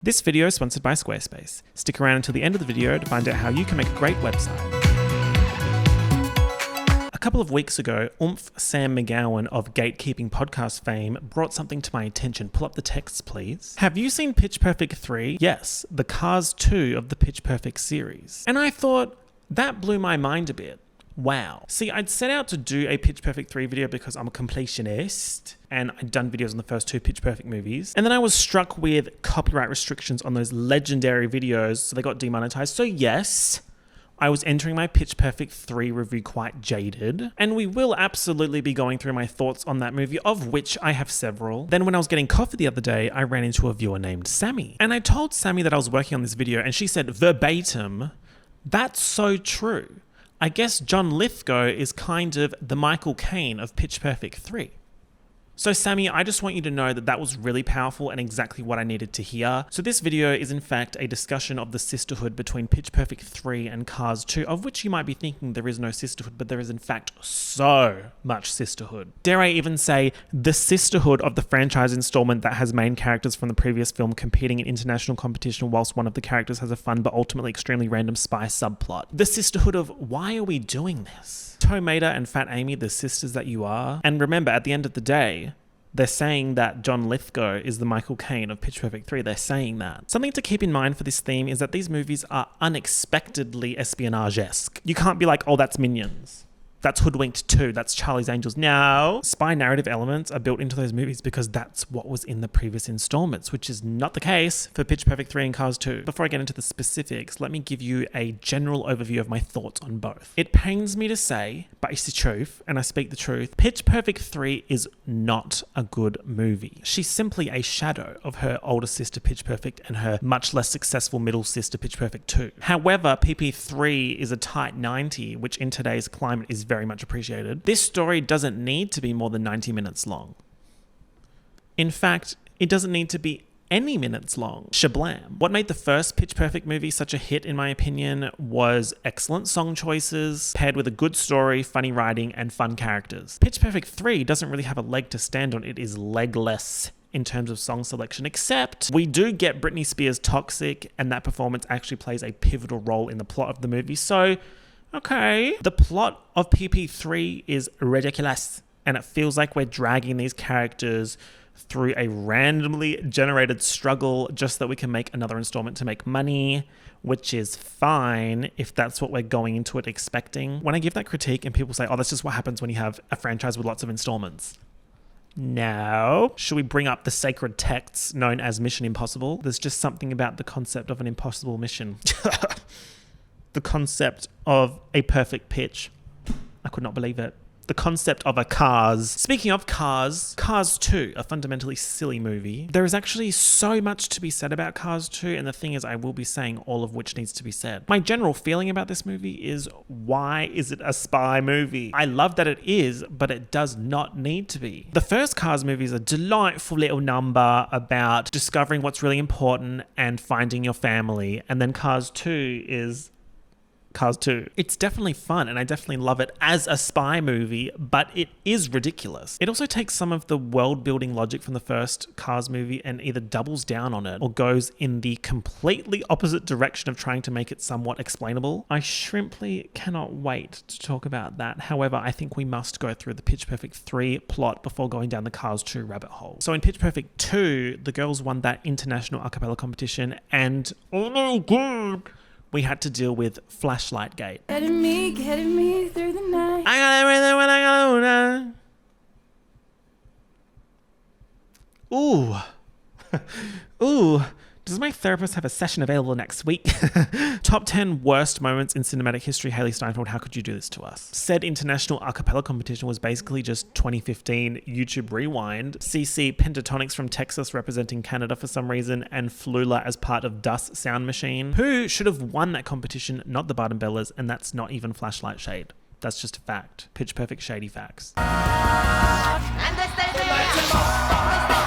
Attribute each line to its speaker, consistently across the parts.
Speaker 1: This video is sponsored by Squarespace. Stick around until the end of the video to find out how you can make a great website. A couple of weeks ago, Sam McGowan of Gatekeeping Podcast fame brought something to my attention. Pull up the texts, please. Have you seen Pitch Perfect 3? Yes, the Cars 2 of the Pitch Perfect series. And I thought, that blew my mind a bit. Wow. See, I'd set out to do a Pitch Perfect 3 video because I'm a completionist and I'd done videos on the first two Pitch Perfect movies. And then I was struck with copyright restrictions on those legendary videos, so they got demonetized. So yes, I was entering my Pitch Perfect 3 review quite jaded, and we will absolutely be going through my thoughts on that movie, of which I have several. Then when I was getting coffee the other day, I ran into a viewer named Sammy. And I told Sammy that I was working on this video, and she said verbatim, "That's so true. I guess John Lithgow is kind of the Michael Caine of Pitch Perfect 3. So Sammy, I just want you to know that that was really powerful and exactly what I needed to hear. So this video is in fact a discussion of the sisterhood between Pitch Perfect 3 and Cars 2, of which you might be thinking there is no sisterhood, but there is in fact so much sisterhood. Dare I even say the sisterhood of the franchise installment that has main characters from the previous film competing in international competition whilst one of the characters has a fun but ultimately extremely random spy subplot. The sisterhood of why are we doing this? Toe Mater and Fat Amy, the sisters that you are. And remember, at the end of the day, they're saying that John Lithgow is the Michael Caine of Pitch Perfect 3. They're saying that. Something to keep in mind for this theme is that these movies are unexpectedly espionage-esque. You can't be like, oh, that's Minions. That's Hoodwinked 2. That's Charlie's Angels. No. Spy narrative elements are built into those movies because that's what was in the previous installments, which is not the case for Pitch Perfect 3 and Cars 2. Before I get into the specifics, let me give you a general overview of my thoughts on both. It pains me to say, but it's the truth, and I speak the truth, Pitch Perfect 3 is not a good movie. She's simply a shadow of her older sister Pitch Perfect and her much less successful middle sister Pitch Perfect 2. However, PP3 is a tight 90, which in today's climate is very much appreciated. This story doesn't need to be more than 90 minutes long. In fact, it doesn't need to be any minutes long. Shablam. What made the first Pitch Perfect movie such a hit, in my opinion, was excellent song choices, paired with a good story, funny writing, and fun characters. Pitch Perfect 3 doesn't really have a leg to stand on. It is legless in terms of song selection, except we do get Britney Spears' Toxic, and that performance actually plays a pivotal role in the plot of the movie. So okay. The plot of PP3 is ridiculous, and it feels like we're dragging these characters through a randomly generated struggle just so that we can make another installment to make money, which is fine if that's what we're going into it expecting. When I give that critique and people say, oh, that's just what happens when you have a franchise with lots of installments. No. Should we bring up the sacred texts known as Mission Impossible? There's just something about the concept of an impossible mission. The concept of a perfect pitch. I could not believe it. The concept of a Cars. Speaking of Cars, Cars 2, a fundamentally silly movie. There is actually so much to be said about Cars 2, and the thing is I will be saying all of which needs to be said. My general feeling about this movie is, why is it a spy movie? I love that it is, but it does not need to be. The first Cars movie is a delightful little number about discovering what's really important and finding your family, and then Cars 2 is Cars 2. It's definitely fun and I definitely love it as a spy movie, but it is ridiculous. It also takes some of the world building logic from the first Cars movie and either doubles down on it or goes in the completely opposite direction of trying to make it somewhat explainable. I shrimply cannot wait to talk about that. However, I think we must go through the Pitch Perfect 3 plot before going down the Cars 2 rabbit hole. So in Pitch Perfect 2, the girls won that international a cappella competition and oh my god, we had to deal with Flashlight Gate.
Speaker 2: Getting me through the night.
Speaker 1: I got everything when I got Ooh. Ooh. Does my therapist have a session available next week? Top 10 worst moments in cinematic history. Haley Steinfeld, how could you do this to us? Said international a cappella competition was basically just 2015 YouTube Rewind. CC Pentatonics from Texas representing Canada for some reason, and Flula as part of Dus Sound Machine. Who should have won that competition? Not the Barden Bellas, and that's not even Flashlight Shade. That's just a fact. Pitch Perfect shady facts.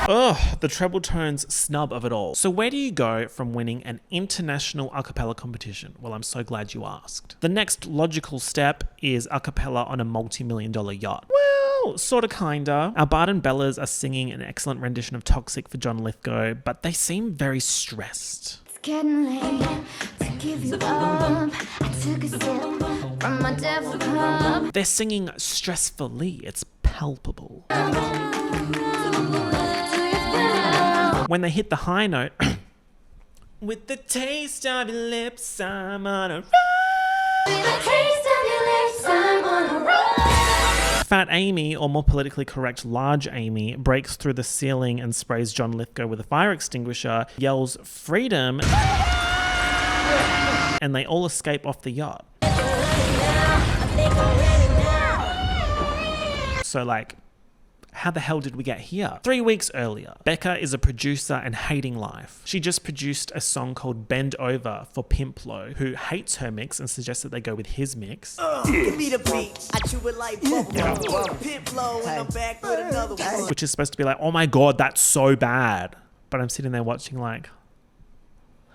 Speaker 1: Ugh, the treble tones snub of it all. So where do you go from winning an international a cappella competition? Well, I'm so glad you asked. The next logical step is a cappella on a multi-million-dollar yacht. Well, sorta kinda. Our Bard and Bellas are singing an excellent rendition of Toxic for John Lithgow, but they seem very stressed.
Speaker 2: It's getting late to give you up. I took a sip from my devil cup.
Speaker 1: They're singing stressfully. It's palpable. When they hit the high note, with the taste of your lips, I'm on a roll.
Speaker 2: With a taste of your lips, I'm on a roll.
Speaker 1: Fat Amy, or more politically correct, Large Amy, breaks through the ceiling and sprays John Lithgow with a fire extinguisher, yells freedom, and they all escape off the yacht. So like, how the hell did we get here? 3 weeks earlier, Becca is a producer and hating life. She just produced a song called Bend Over for Pimplo, who hates her mix and suggests that they go with his mix.
Speaker 3: Give me the beat. I chew it like bubble. Pimplo, and I'm back with another one.
Speaker 1: Which is supposed to be like, oh my God, that's so bad. But I'm sitting there watching like,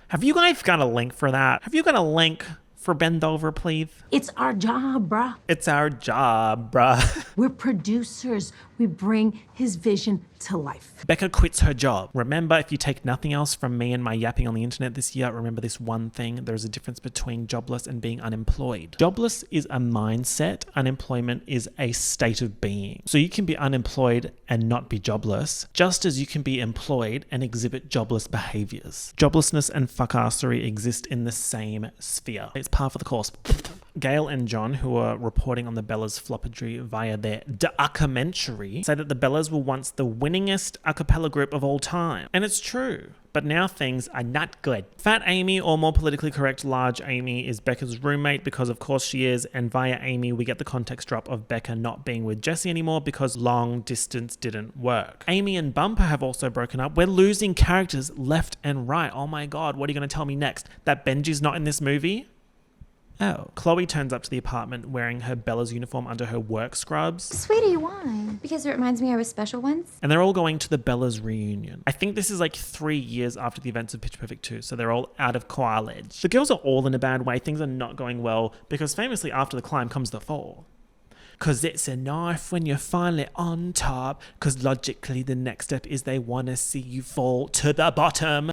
Speaker 1: have you guys got a link for that? Have you got a link for Bend Over, please?
Speaker 4: It's our job, bruh.
Speaker 1: It's our job, bruh.
Speaker 4: We're producers. We bring his vision to life.
Speaker 1: Becca quits her job. Remember, if you take nothing else from me and my yapping on the internet this year, remember this one thing. There's a difference between jobless and being unemployed. Jobless is a mindset. Unemployment is a state of being. So you can be unemployed and not be jobless, just as you can be employed and exhibit jobless behaviors. Joblessness and fuckassery exist in the same sphere. It's par for the course. Gail and John, who are reporting on the Bellas floppage via their documentary, say that the Bellas were once the winningest a cappella group of all time. And it's true. But now things are not good. Fat Amy, or more politically correct, Large Amy, is Becca's roommate because of course she is, and via Amy we get the context drop of Becca not being with Jesse anymore because long distance didn't work. Amy and Bumper have also broken up. We're losing characters left and right. Oh my God, what are you going to tell me next? That Benji's not in this movie? Oh. Chloe turns up to the apartment wearing her Bella's uniform under her work scrubs.
Speaker 2: Sweetie, why? Because it reminds me I was special once.
Speaker 1: And they're all going to the Bella's reunion. I think this is like 3 years after the events of Pitch Perfect 2, so they're all out of college. The girls are all in a bad way. Things are not going well because famously after the climb comes the fall. Cause it's a knife when you're finally on top. Cause logically the next step is they wanna see you fall to the bottom.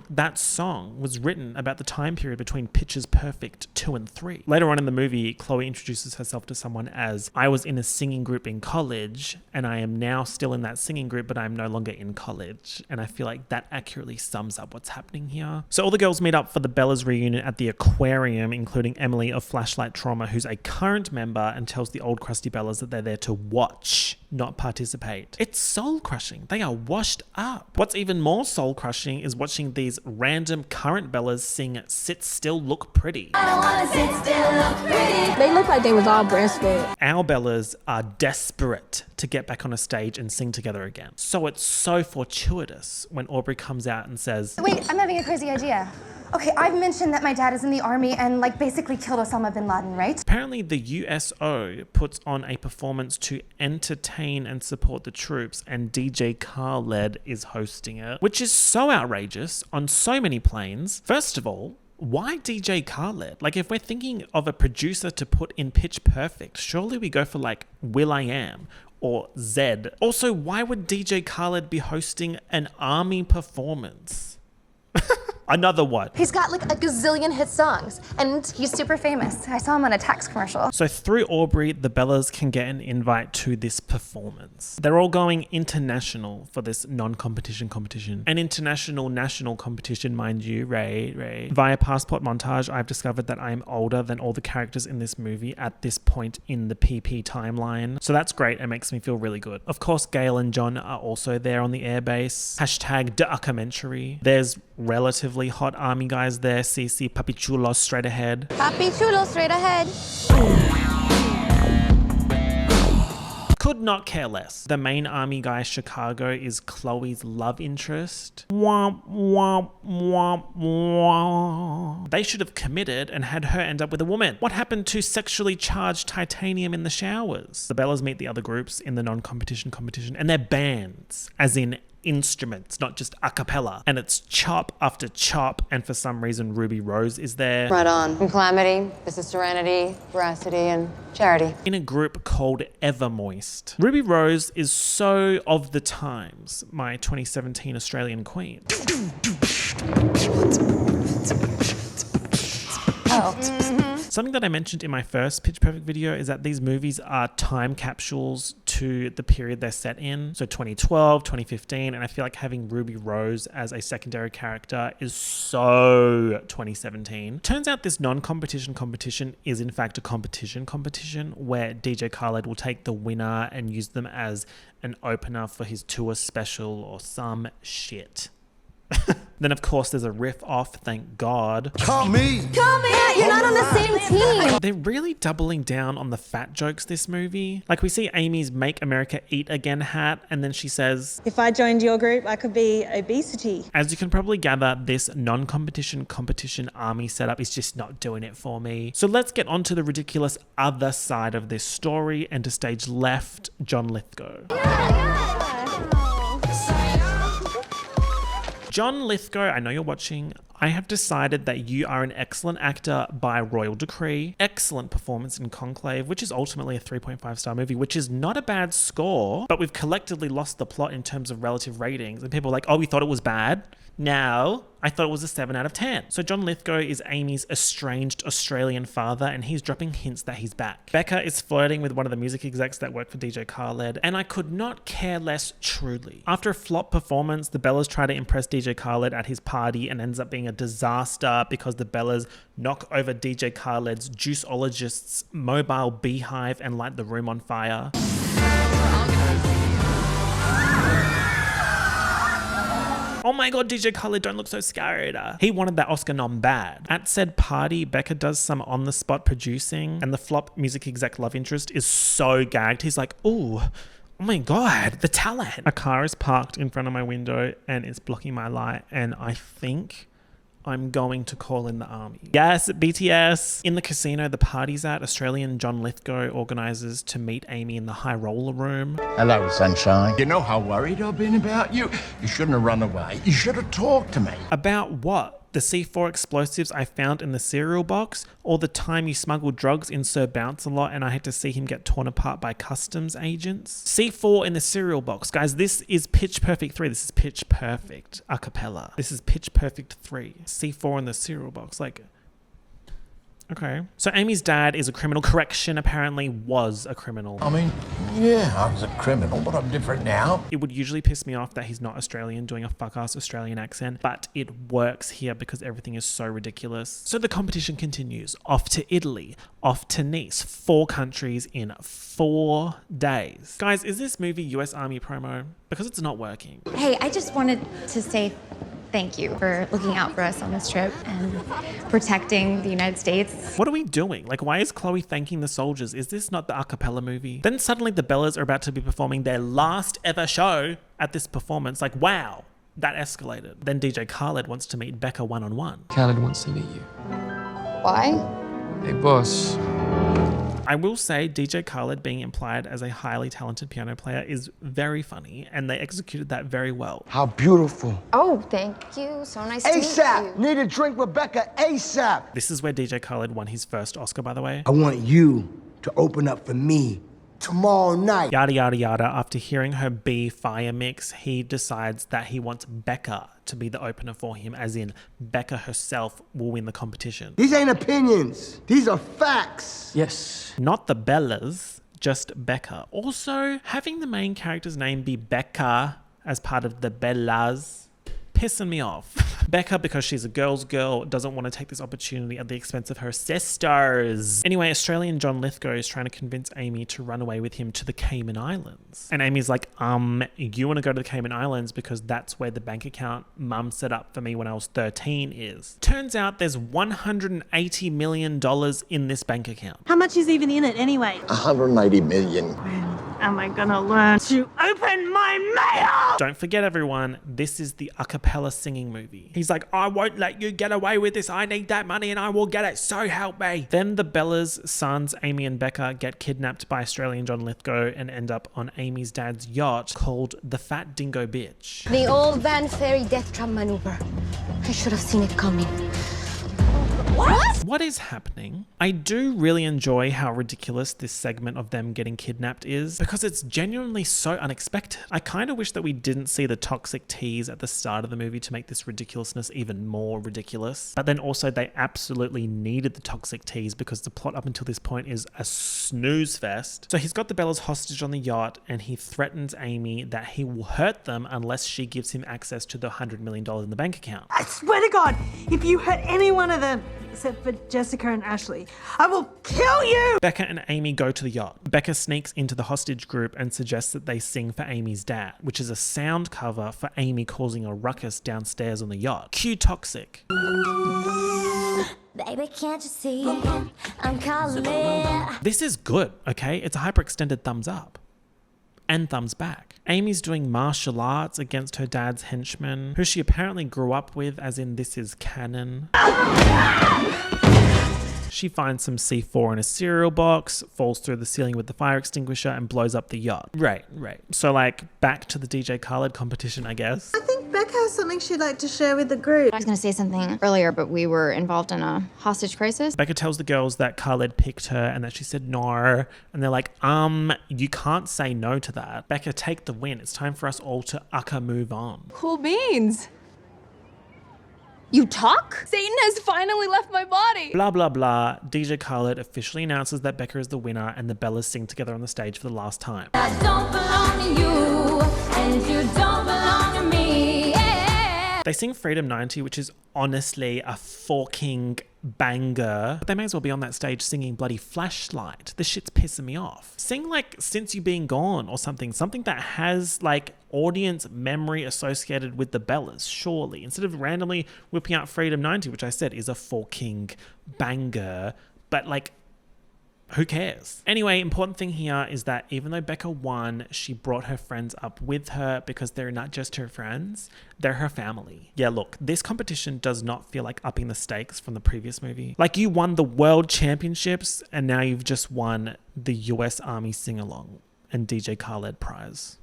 Speaker 1: That song was written about the time period between Pitches Perfect 2 and 3. Later on in the movie, Chloe introduces herself to someone as, I was in a singing group in college and I am now still in that singing group, but I'm no longer in college. And I feel like that accurately sums up what's happening here. So all the girls meet up for the Bellas reunion at the aquarium, including Emily of Flashlight Trauma, who's a current member, and tells the old crusty Bellas that they're there to watch, not participate. It's soul crushing. They are washed up. What's even more soul crushing is watching these random current Bellas sing Sit Still Look Pretty.
Speaker 2: I don't wanna sit still, look pretty.
Speaker 5: They look like they was all breastfed.
Speaker 1: Our Bellas are desperate to get back on a stage and sing together again. So it's so fortuitous when Aubrey comes out and says,
Speaker 6: Wait, I'm having a crazy idea. Okay, I've mentioned that my dad is in the army and like basically killed Osama bin Laden, right?
Speaker 1: apparently the USO puts on a performance to entertain and support the troops, and DJ Khaled is hosting it, which is so outrageous on so many planes. First of all, why DJ Khaled? Like, if we're thinking of a producer to put in Pitch Perfect, surely we go for like will.i.am or Zed. Also, why would DJ Khaled be hosting an army performance? Another one.
Speaker 6: He's got like a gazillion hit songs and he's super famous. I saw him on a tax commercial.
Speaker 1: So through Aubrey, the Bellas can get an invite to this performance. They're all going international for this non-competition competition. An international national competition, mind you, Ray. Via passport montage, I've discovered that I am older than all the characters in this movie at this point in the PP timeline. So that's great. It makes me feel really good. Of course, Gail and John are also there on the airbase. Hashtag documentary. There's relatively hot army guys there. CC Papi Chulo straight ahead.
Speaker 6: Papi Chulo straight ahead.
Speaker 1: Could not care less. The main army guy, Chicago, is Chloe's love interest. Womp, womp, womp, womp. They should have committed and had her end up with a woman. What happened to sexually charged titanium in the showers? The Bellas meet the other groups in the non-competition competition, and they're bands, as in instruments, not just a cappella. And it's chop after chop, and for some reason Ruby Rose is there.
Speaker 7: Right on. From Calamity, this is Serenity, Veracity, and Charity.
Speaker 1: In a group called Evermoist. Ruby Rose is so of the times, my 2017 Australian queen. Something that I mentioned in my first Pitch Perfect video is that these movies are time capsules to the period they're set in. So 2012, 2015, and I feel like having Ruby Rose as a secondary character is so 2017. Turns out this non-competition competition is in fact a competition where DJ Khaled will take the winner and use them as an opener for his tour special or some shit. Then, of course, there's a riff off, thank God.
Speaker 3: Call me.
Speaker 6: You're not on the same team.
Speaker 1: They're really doubling down on the fat jokes this movie. Like, we see Amy's Make America Eat Again hat, and then she says,
Speaker 8: If I joined your group, I could be obesity.
Speaker 1: as you can probably gather, this non-competition competition army setup is just not doing it for me. So let's get on to the ridiculous other side of this story, and to stage left, John Lithgow. John Lithgow, I know you're watching. I have decided that you are an excellent actor by royal decree. Excellent performance in Conclave, which is ultimately a 3.5 star movie, which is not a bad score, but we've collectively lost the plot in terms of relative ratings. And people are like, oh, we thought it was bad. No, I thought it was a 7 out of 10. So John Lithgow is Amy's estranged Australian father, and he's dropping hints that he's back. Becca is flirting with one of the music execs that work for DJ Khaled, and I could not care less truly. After a flop performance, the Bellas try to impress DJ Khaled at his party and ends up being a disaster because the Bellas knock over DJ Khaled's juiceologist's mobile beehive and light the room on fire. Oh my god, DJ Khaled, don't look so scared. He wanted that Oscar nom bad. At said party, Becca does some on-the-spot producing, and the flop music exec love interest is so gagged. He's like, ooh, oh my god, the talent. A car is parked in front of my window and it's blocking my light, and I think I'm going to call in the army. Yes, BTS. In the casino the party's at, Australian John Lithgow organises to meet Amy in the high roller room.
Speaker 9: Hello, sunshine. You know how worried I've been about you? You shouldn't have run away. You should have talked to me.
Speaker 1: About what? The C4 explosives I found in the cereal box, or the time you smuggled drugs in Sir Bounce-A-Lot and I had to see him get torn apart by customs agents? C4 in the cereal box. Guys, this is Pitch Perfect 3. This is Pitch Perfect a cappella. This is Pitch Perfect 3. C4 in the cereal box. Like, okay. So Amy's dad is a criminal. Correction, apparently was a criminal.
Speaker 9: I mean, yeah, I was a criminal, but I'm different now.
Speaker 1: It would usually piss me off that he's not Australian doing a fuck-ass Australian accent, but it works here because everything is so ridiculous. So the competition continues. Off to Italy, off to Nice, 4 countries in 4 days. Guys, is this movie US Army promo? Because it's not working.
Speaker 6: Hey, I just wanted to say thank you for looking out for us on this trip and protecting the United States.
Speaker 1: What are we doing? Like, why is Chloe thanking the soldiers? Is this not the a cappella movie? Then suddenly the Bellas are about to be performing their last ever show at this performance. Like, wow, that escalated. Then DJ Khaled wants to meet Becca one-on-one.
Speaker 10: Khaled wants to meet you.
Speaker 7: Why?
Speaker 10: Hey, boss.
Speaker 1: I will say DJ Khaled being implied as a highly talented piano player is very funny, and they executed that very well.
Speaker 9: How beautiful.
Speaker 7: Oh, thank you. So nice to meet
Speaker 3: ASAP.
Speaker 7: you.
Speaker 3: Need a drink, Rebecca. ASAP.
Speaker 1: This is where DJ Khaled won his first Oscar, by the way.
Speaker 3: I want you to open up for me tomorrow night.
Speaker 1: Yada, yada, yada. After hearing her B fire mix, he decides that he wants Becca to be the opener for him, as in Becca herself will win the competition.
Speaker 3: These ain't opinions. These are facts.
Speaker 10: Yes.
Speaker 1: Not the Bellas, just Becca. Also, having the main character's name be Becca as part of the Bellas, pissing me off. Becca, because she's a girl's girl, doesn't want to take this opportunity at the expense of her sisters. Anyway, Australian John Lithgow is trying to convince Amy to run away with him to the Cayman Islands. And Amy's like, you want to go to the Cayman Islands because that's where the bank account mum set up for me when I was 13 is. Turns out there's $180 million in this bank account.
Speaker 4: How much is even in it anyway?
Speaker 9: 180 million.
Speaker 8: am I gonna learn to open my mail?
Speaker 1: Don't forget, everyone, this is the a cappella singing movie. He's like, I won't let you get away with this. I need that money and I will get it. So help me. Then the Bella's sons, Amy and Becca, get kidnapped by Australian John Lithgow and end up on Amy's dad's yacht called the Fat Dingo Bitch.
Speaker 2: The old Van Ferry death trap maneuver. I should have seen it coming.
Speaker 1: What is happening? I do really enjoy how ridiculous this segment of them getting kidnapped is because it's genuinely so unexpected. I kind of wish that we didn't see the toxic tease at the start of the movie to make this ridiculousness even more ridiculous. But then also they absolutely needed the toxic tease because the plot up until this point is a snooze fest. So he's got the Bellas hostage on the yacht and he threatens Amy that he will hurt them unless she gives him access to the $100 million in the bank account.
Speaker 8: I swear to God, if you hurt any one of them, except for Jessica and Ashley, I will kill you!
Speaker 1: Becca and Amy go to the yacht. Becca sneaks into the hostage group and suggests that they sing for Amy's dad, which is a sound cover for Amy causing a ruckus downstairs on the yacht. Cue Toxic.
Speaker 2: Baby, can't you see? I'm calling.
Speaker 1: This is good, okay? It's a hyperextended thumbs up. And thumbs back. Amy's doing martial arts against her dad's henchman, who she apparently grew up with, as in this is canon. She finds some C4 in a cereal box, falls through the ceiling with the fire extinguisher, and blows up the yacht. Right. So, like, back to the DJ Khaled competition, I guess.
Speaker 8: I think Becca has something she'd like to share with the group.
Speaker 6: I was going to say something earlier, but we were involved in a hostage crisis.
Speaker 1: Becca tells the girls that Khaled picked her and that she said no. And they're like, you can't say no to that. Becca, take the win. It's time for us all to move on.
Speaker 5: Cool beans.
Speaker 6: You talk?
Speaker 5: Satan has finally left my body.
Speaker 1: Blah, blah, blah. DJ Khaled officially announces that Becca is the winner and the Bellas sing together on the stage for the last time.
Speaker 2: I don't belong to you, and you don't belong to me. Yeah.
Speaker 1: They sing Freedom 90, which is honestly a forking banger. But they may as well be on that stage singing bloody Flashlight. This shit's pissing me off. Sing like Since You Been Gone or something that has like audience memory associated with the Bellas, surely, instead of randomly whipping out Freedom 90, which I said is a forking banger, but like, who cares? Anyway, important thing here is that even though Becca won, she brought her friends up with her because they're not just her friends, they're her family. Yeah, look, this competition does not feel like upping the stakes from the previous movie. Like you won the world championships and now you've just won the US Army sing-along and DJ Khaled prize.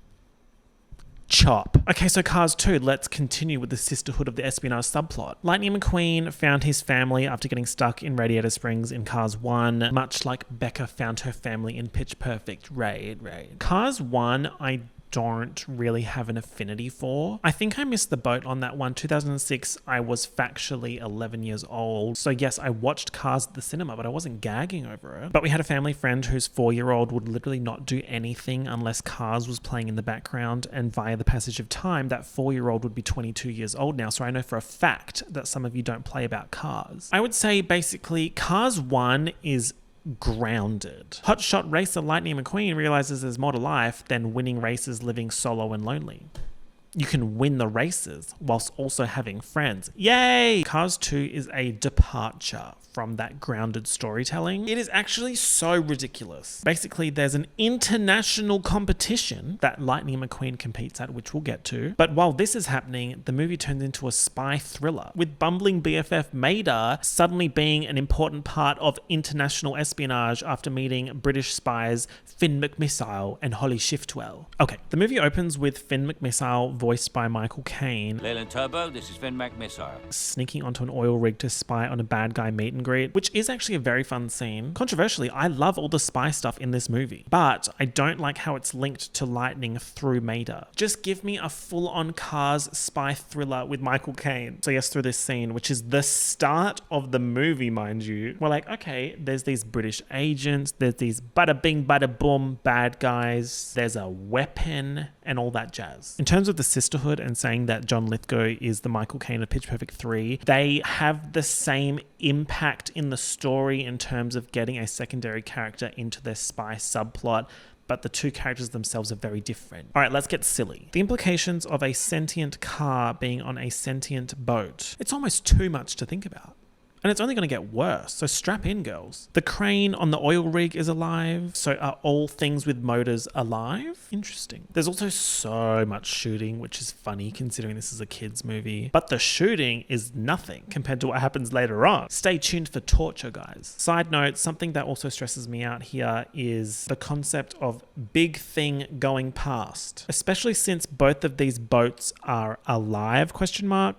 Speaker 1: Chop. Okay, so Cars 2, let's continue with the sisterhood of the espionage subplot. Lightning McQueen found his family after getting stuck in Radiator Springs in Cars 1, much like Becca found her family in Pitch Perfect. Right. Cars 1, I don't really have an affinity for. I think I missed the boat on that one. 2006, I was factually 11 years old. So yes, I watched Cars at the cinema, but I wasn't gagging over it. But we had a family friend whose 4-year-old would literally not do anything unless Cars was playing in the background, and via the passage of time, that 4-year-old would be 22 years old now. So I know for a fact that some of you don't play about Cars. I would say basically Cars 1 is grounded. Hotshot racer Lightning McQueen realizes there's more to life than winning races living solo and lonely. You can win the races whilst also having friends. Yay! Cars 2 is a departure from that grounded storytelling. It is actually so ridiculous. Basically, there's an international competition that Lightning McQueen competes at, which we'll get to. But while this is happening, the movie turns into a spy thriller, with bumbling BFF Maida suddenly being an important part of international espionage after meeting British spies Finn McMissile and Holly Shiftwell. Okay, the movie opens with Finn McMissile, voiced by Michael Caine,
Speaker 10: Leyland Turbo, this is Finn McMissile,
Speaker 1: sneaking onto an oil rig to spy on a bad guy meet and greet, which is actually a very fun scene. Controversially, I love all the spy stuff in this movie, but I don't like how it's linked to Lightning through Maida. Just give me a full-on Cars spy thriller with Michael Caine. So yes, through this scene, which is the start of the movie, mind you, we're like, okay, there's these British agents, there's these bada bing bada boom bad guys, there's a weapon and all that jazz. In terms of the sisterhood and saying that John Lithgow is the Michael Caine of Pitch Perfect 3, they have the same impact in the story in terms of getting a secondary character into their spy subplot, but the two characters themselves are very different. All right, let's get silly. The implications of a sentient car being on a sentient boat. It's almost too much to think about. And it's only going to get worse, so strap in, girls. The crane on the oil rig is alive, so are all things with motors alive? Interesting. There's also so much shooting, which is funny considering this is a kid's movie. But the shooting is nothing compared to what happens later on. Stay tuned for torture, guys. Side note, something that also stresses me out here is the concept of big thing going past, especially since both of these boats are alive, ?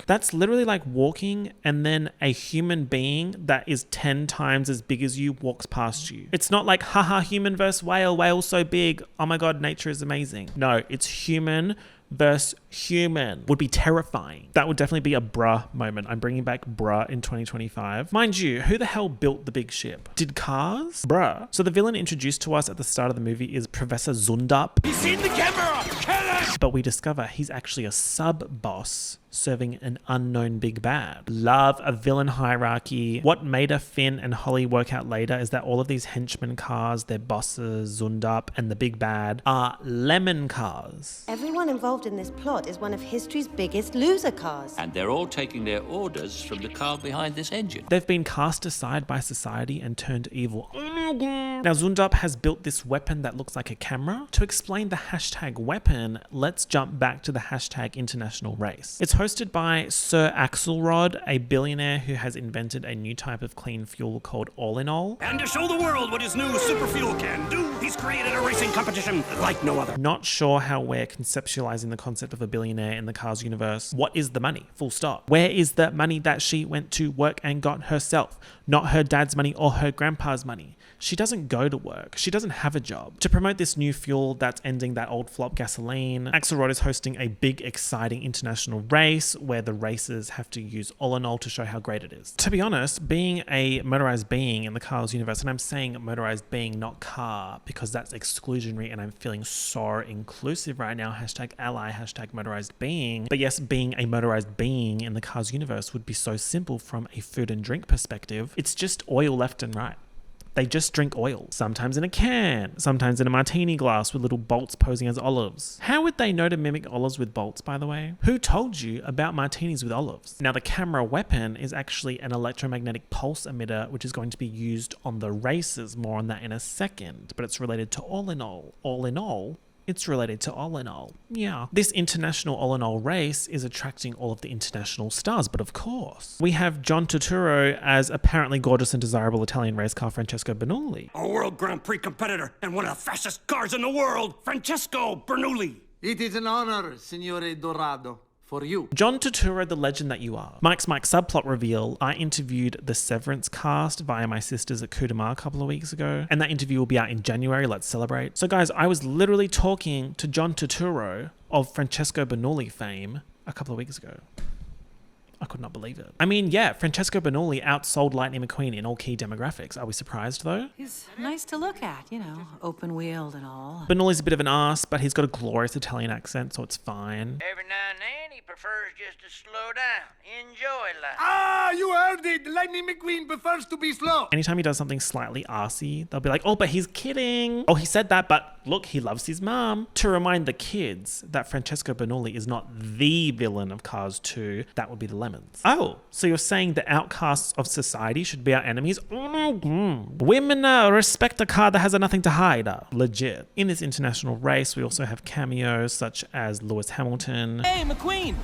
Speaker 1: That's literally like walking and then a human being that is 10 times as big as you walks past you. It's not like, haha, human versus whale, whale's so big, oh my god, nature is amazing. No, it's human versus human. Would be terrifying. That would definitely be a bruh moment. I'm bringing back bruh in 2025. Mind you, who the hell built the big ship? Did Cars? Bruh. So the villain introduced to us at the start of the movie is Professor Zundup.
Speaker 10: He's in the camera! Kill him!
Speaker 1: But we discover he's actually a sub-boss serving an unknown big bad. Love a villain hierarchy. What Maida, Finn, and Holly work out later is that all of these henchmen cars, their bosses, Zundup, and the big bad are lemon cars.
Speaker 11: Everyone involved in this plot is one of history's biggest loser cars.
Speaker 10: And they're all taking their orders from the car behind this engine.
Speaker 1: They've been cast aside by society and turned evil. Now, Zundup has built this weapon that looks like a camera. To explain the hashtag weapon, let's jump back to the hashtag international race. It's hosted by Sir Axelrod, a billionaire who has invented a new type of clean fuel called All in All.
Speaker 12: And to show the world what his new super fuel can do, he's created a racing competition like no other.
Speaker 1: Not sure how we're conceptualizing the concept of a billionaire in the Cars universe. What is the money? Full stop. Where is the money that she went to work and got herself? Not her dad's money or her grandpa's money. She doesn't go to work. She doesn't have a job. To promote this new fuel that's ending that old flop gasoline, Axelrod is hosting a big, exciting international race where the racers have to use All in All to show how great it is. To be honest, being a motorized being in the Cars universe, and I'm saying motorized being, not car, because that's exclusionary and I'm feeling so inclusive right now, hashtag ally, hashtag motorized being. But yes, being a motorized being in the Cars universe would be so simple from a food and drink perspective. It's just oil left and right. They just drink oil, sometimes in a can, sometimes in a martini glass with little bolts posing as olives. How would they know to mimic olives with bolts, by the way? Who told you about martinis with olives? Now, the camera weapon is actually an electromagnetic pulse emitter, which is going to be used on the races. More on that in a second, but it's related to All in All. All in All? It's related to All in All. Yeah. This international All in All race is attracting all of the international stars, but of course, we have John Turturro as apparently gorgeous and desirable Italian race car Francesco Bernoulli.
Speaker 12: A World Grand Prix competitor and one of the fastest cars in the world, Francesco Bernoulli.
Speaker 13: It is an honor, Signore Dorado. For you.
Speaker 1: John Turturro, the legend that you are. Mike's subplot reveal. I interviewed the Severance cast via my sisters at Kudama a couple of weeks ago, and that interview will be out in January. Let's celebrate. So guys, I was literally talking to John Turturro of Francesco Bernoulli fame a couple of weeks ago. I could not believe it. I mean, yeah, Francesco Bernoulli outsold Lightning McQueen in all key demographics. Are we surprised though?
Speaker 14: He's nice to look at, you know, open-wheeled and all.
Speaker 1: Bernoulli's a bit of an ass, but he's got a glorious Italian accent, so it's fine.
Speaker 15: Every now and then he prefers just to slow down, enjoy life.
Speaker 13: Ah, you heard it! Lightning McQueen prefers to be slow.
Speaker 1: Anytime he does something slightly arsey, they'll be like, oh, but he's kidding. Oh, he said that, but look, he loves his mom. To remind the kids that Francesco Bernoulli is not the villain of Cars 2, that would be the Lemons. Oh, so you're saying the outcasts of society should be our enemies? Women respect a car that has nothing to hide. Legit. In this international race, we also have cameos such as Lewis Hamilton.
Speaker 16: Hey, McQueen!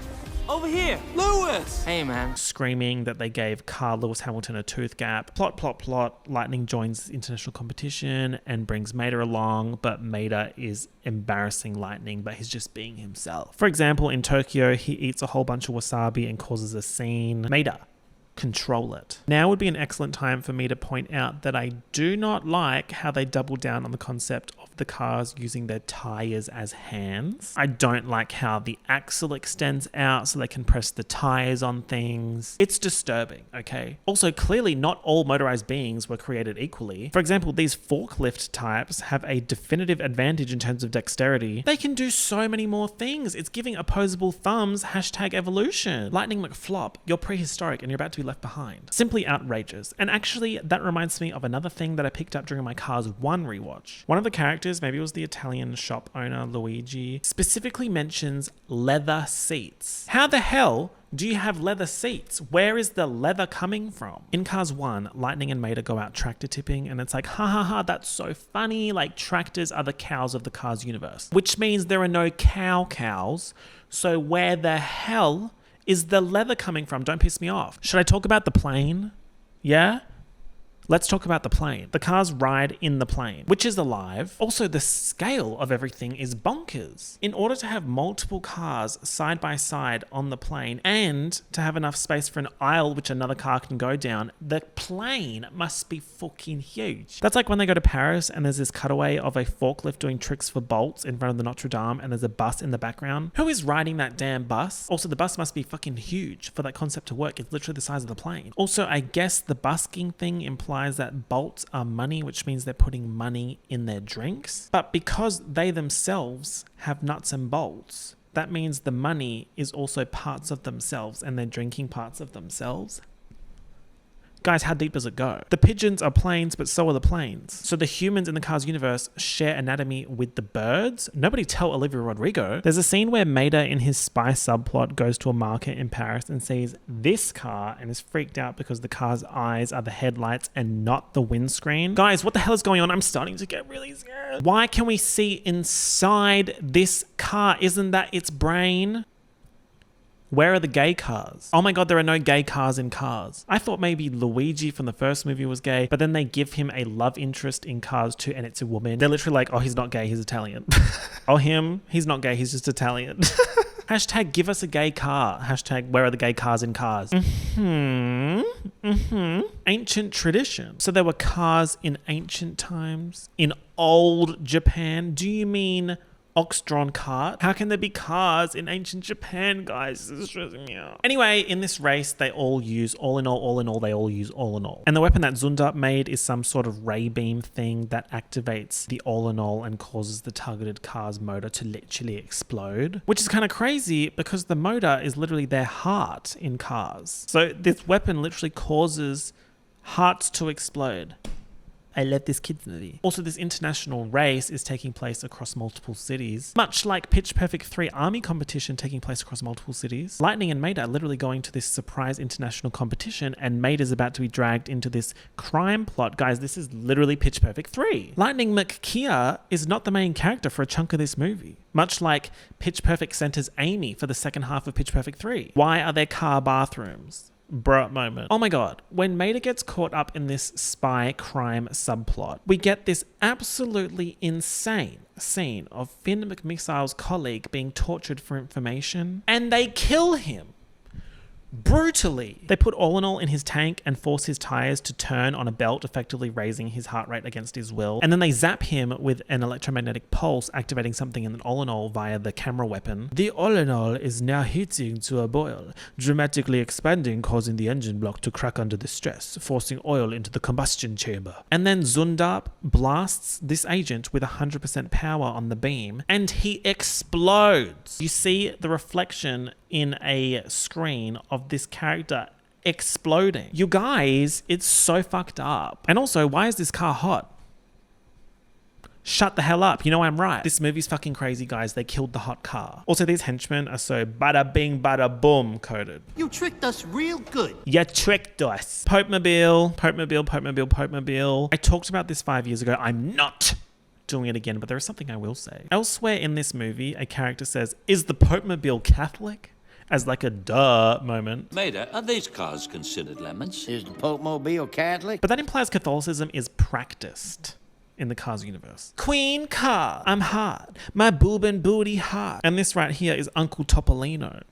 Speaker 16: Over here! Lewis! Hey, man.
Speaker 1: Screaming that they gave Car Lewis Hamilton a tooth gap. Plot. Lightning joins international competition and brings Maida along, but Maida is embarrassing Lightning, but he's just being himself. For example, in Tokyo, he eats a whole bunch of wasabi and causes a scene. Maida, control it. Now would be an excellent time for me to point out that I do not like how they double down on the concept of the cars using their tires as hands. I don't like how the axle extends out so they can press the tires on things. It's disturbing, okay? Also, clearly not all motorized beings were created equally. For example, these forklift types have a definitive advantage in terms of dexterity. They can do so many more things. It's giving opposable thumbs, hashtag evolution. Lightning McFlop, you're prehistoric and you're about to be left behind. Simply outrageous. And actually, that reminds me of another thing that I picked up during my Cars 1 rewatch. One of the characters, maybe it was the Italian shop owner, Luigi, specifically mentions leather seats. How the hell do you have leather seats? Where is the leather coming from? In Cars 1, Lightning and Mater go out tractor tipping, and it's like, ha ha ha, that's so funny. Like, tractors are the cows of the Cars universe, which means there are no cows. So where the hell is the leather coming from? Don't piss me off. Should I talk about the plane? Yeah? Let's talk about the plane. The cars ride in the plane, which is alive. Also, the scale of everything is bonkers. In order to have multiple cars side by side on the plane and to have enough space for an aisle which another car can go down, the plane must be fucking huge. That's like when they go to Paris and there's this cutaway of a forklift doing tricks for bolts in front of the Notre Dame and there's a bus in the background. Who is riding that damn bus? Also, the bus must be fucking huge for that concept to work. It's literally the size of the plane. Also, I guess the busking thing implies that bolts are money, which means they're putting money in their drinks. But because they themselves have nuts and bolts, that means the money is also parts of themselves and they're drinking parts of themselves. Guys, how deep does it go? The pigeons are planes, but so are the planes. So the humans in the Cars universe share anatomy with the birds? Nobody tell Olivia Rodrigo. There's a scene where Mater in his spy subplot goes to a market in Paris and sees this car and is freaked out because the car's eyes are the headlights and not the windscreen. Guys, what the hell is going on? I'm starting to get really scared. Why can we see inside this car? Isn't that its brain? Where are the gay cars? Oh my god, there are no gay cars in Cars. I thought maybe Luigi from the first movie was gay, but then they give him a love interest in Cars 2 and it's a woman. They're literally like, oh, he's not gay, he's Italian. Oh, him, he's not gay, he's just Italian. Hashtag give us a gay car. Hashtag where are the gay cars in Cars? Ancient tradition. So there were cars in ancient times, in old Japan. Do you mean ox-drawn cart? How can there be cars in ancient Japan, guys? This is stressing me out. Anyway, in this race, they all use all in all, they all use all in all. And the weapon that Zundap made is some sort of ray beam thing that activates the all in all and causes the targeted car's motor to literally explode, which is kind of crazy because the motor is literally their heart in Cars. So this weapon literally causes hearts to explode. I love this kids movie. Also, this international race is taking place across multiple cities, much like Pitch Perfect 3 army competition taking place across multiple cities. Lightning and Mater are literally going to this surprise international competition, and Mater's about to be dragged into this crime plot. Guys, this is literally Pitch Perfect 3. Lightning McKeer is not the main character for a chunk of this movie, much like Pitch Perfect centers Amy for the second half of Pitch Perfect 3. Why are there car bathrooms? Bruh moment. Oh my god. When Mater gets caught up in this spy crime subplot, we get this absolutely insane scene of Finn McMissile's colleague being tortured for information, and they kill him. Brutally. They put all in all in his tank and force his tires to turn on a belt, effectively raising his heart rate against his will. And then they zap him with an electromagnetic pulse, activating something in an all in all via the camera weapon. The all in all is now heating to a boil, dramatically expanding, causing the engine block to crack under the stress, forcing oil into the combustion chamber. And then Zundap blasts this agent with 100% power on the beam, and he explodes. You see the reflection in a screen of this character exploding. You guys, it's so fucked up. And also, why is this car hot? Shut the hell up. You know I'm right. This movie's fucking crazy, guys. They killed the hot car. Also, these henchmen are so bada bing, bada boom coded.
Speaker 13: You tricked us real good.
Speaker 1: You tricked us. Pope-mobile. I talked about this 5 years ago. I'm not doing it again, but there is something I will say. Elsewhere in this movie, a character says, "Is the Pope-mobile Catholic?" As like a duh moment.
Speaker 10: Mater, are these cars considered lemons?
Speaker 15: Is the Pope-mobile Catholic?
Speaker 1: But that implies Catholicism is practiced in the Cars universe. Queen Car, I'm hot. My boob and booty hot. And this right here is Uncle Topolino.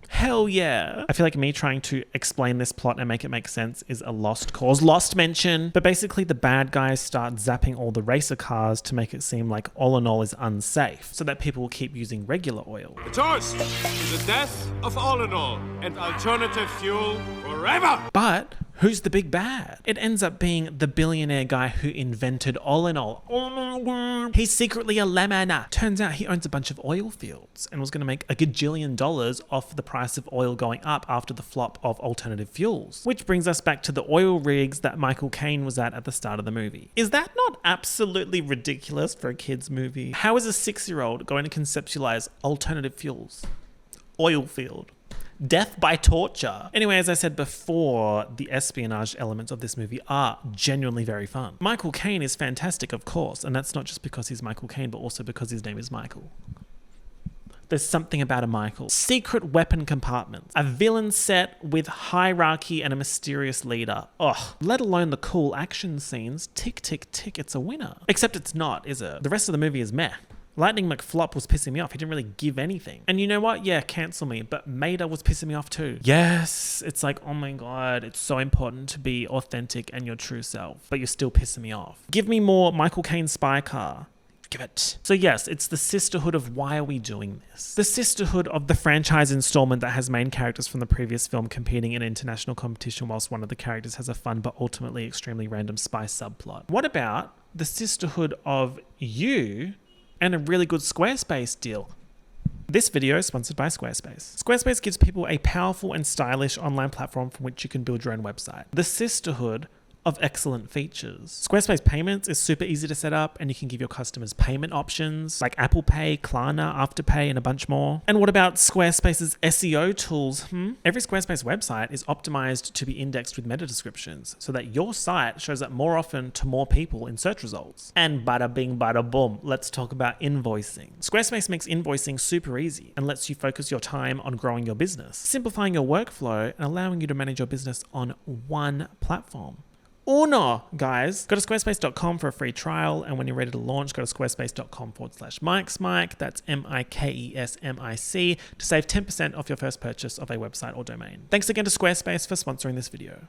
Speaker 1: Hell yeah. I feel like me trying to explain this plot and make it make sense is a lost cause. Lost mention. But basically the bad guys start zapping all the racer cars to make it seem like all in all is unsafe, so that people will keep using regular oil.
Speaker 17: The toast is the death of all in all and alternative fuel forever.
Speaker 1: But Who's the big bad? It ends up being the billionaire guy who invented oil. He's secretly a lemon. Turns out he owns a bunch of oil fields and was going to make $1 gajillion off the price of oil going up after the flop of alternative fuels. Which brings us back to the oil rigs that Michael Caine was at the start of the movie. Is that not absolutely ridiculous for a kid's movie? How is a 6-year-old going to conceptualize alternative fuels? Oil field. Death by torture. Anyway, as I said before, the espionage elements of this movie are genuinely very fun. Michael Caine is fantastic, of course, and that's not just because he's Michael Caine, but also because his name is Michael. There's something about a Michael. Secret weapon compartments. A villain set with hierarchy and a mysterious leader. Ugh. Let alone the cool action scenes. Tick, tick, tick, it's a winner. Except it's not, is it? The rest of the movie is meh. Lightning McFlop was pissing me off. He didn't really give anything. And you know what? Yeah, cancel me. But Mater was pissing me off too. Yes, it's like, oh my God, it's so important to be authentic and your true self. But you're still pissing me off. Give me more Michael Caine spy car. Give it. So yes, it's the sisterhood of why are we doing this? The sisterhood of the franchise installment that has main characters from the previous film competing in international competition whilst one of the characters has a fun but ultimately extremely random spy subplot. What about the sisterhood of you and a really good Squarespace deal? This video is sponsored by Squarespace. Squarespace gives people a powerful and stylish online platform from which you can build your own website. The sisterhood of excellent features. Squarespace Payments is super easy to set up and you can give your customers payment options like Apple Pay, Klarna, Afterpay, and a bunch more. And what about Squarespace's SEO tools? Every Squarespace website is optimized to be indexed with meta descriptions so that your site shows up more often to more people in search results. And bada bing, bada boom, let's talk about invoicing. Squarespace makes invoicing super easy and lets you focus your time on growing your business, simplifying your workflow and allowing you to manage your business on one platform. Uno, guys. Go to squarespace.com for a free trial, and when you're ready to launch, go to squarespace.com/MikesMike, that's MIKESMIC, to save 10% off your first purchase of a website or domain. Thanks again to Squarespace for sponsoring this video.